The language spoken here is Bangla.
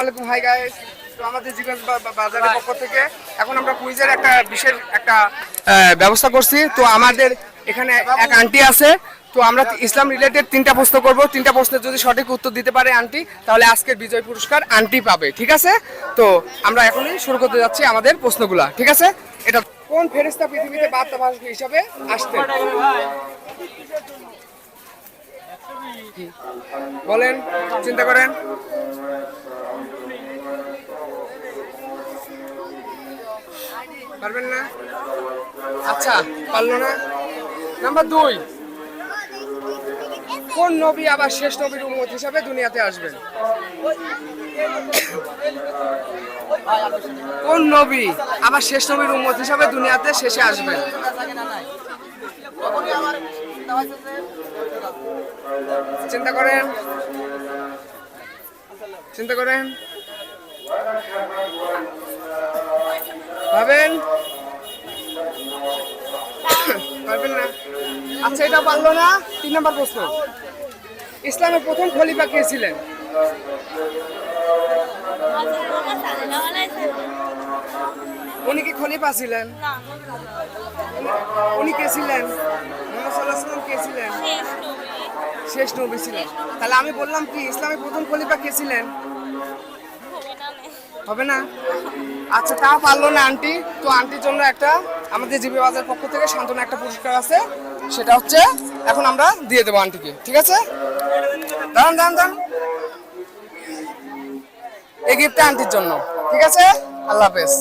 আসসালামু আলাইকুম, হাই গাইস। তো আমাদের জীবন বাজারের পক্ষ থেকে এখন আমরা কুইজের একটা বিশেষ একটা ব্যবস্থা করছি। তো আমাদের এখানে এক আন্টি আছে। তো আমরা ইসলাম রিলেটেড 3টা প্রশ্ন করব। 3টা প্রশ্নের যদি সঠিক উত্তর দিতে পারে আন্টি, তাহলে আজকের বিজয় পুরস্কার আন্টি পাবে, ঠিক আছে? তো আমরা এখনই শুরু করতে যাচ্ছি আমাদের প্রশ্নগুলা, ঠিক আছে? এটা কোন ফেরেশতা পৃথিবীতে বার্তাবাহক হিসাবে আসতেন? বলেন, চিন্তা করেন। পারবেন না? আচ্ছা, পারলো না। নাম্বার 2, কোন নবী আবার শেষ নবীর উম্মত হিসাবে দুনিয়াতে আসবেন? কোন নবী আবার শেষ নবীর উম্মত হিসাবে দুনিয়াতে শেষে আসবেন? চিন্তা করেন, চিন্তা করেন, ভাবেন। পারবেন না? আচ্ছা, এটা পারলো না। 3 নম্বর প্রশ্ন, ইসলামের প্রথম খলিফা কে ছিলেন? উনি কি খলিফা ছিলেন? উনি কে ছিলেন? মুহাম্মদ সাল্লাল্লাহু আলাইহি ওয়াসাল্লাম কে ছিলেন? শেষ নবী ছিলেন। তাহলে আমি বললাম কি, ইসলামের প্রথম খলিফা কে ছিলেন? হবে না? আচ্ছা, তাও পারলো না আন্টি। তো আন্টির জন্য একটা আমাদের জিবি বাজার পক্ষ থেকে সান্ত্বনা একটা পুরস্কার আছে, সেটা হচ্ছে এখন আমরা দিয়ে দেবো আন্টিকে, ঠিক আছে? দাঁড়ান দাঁড়ান দাঁড়ান, এই গিফটটা আন্টির জন্য, ঠিক আছে? আল্লাহ হাফেজ।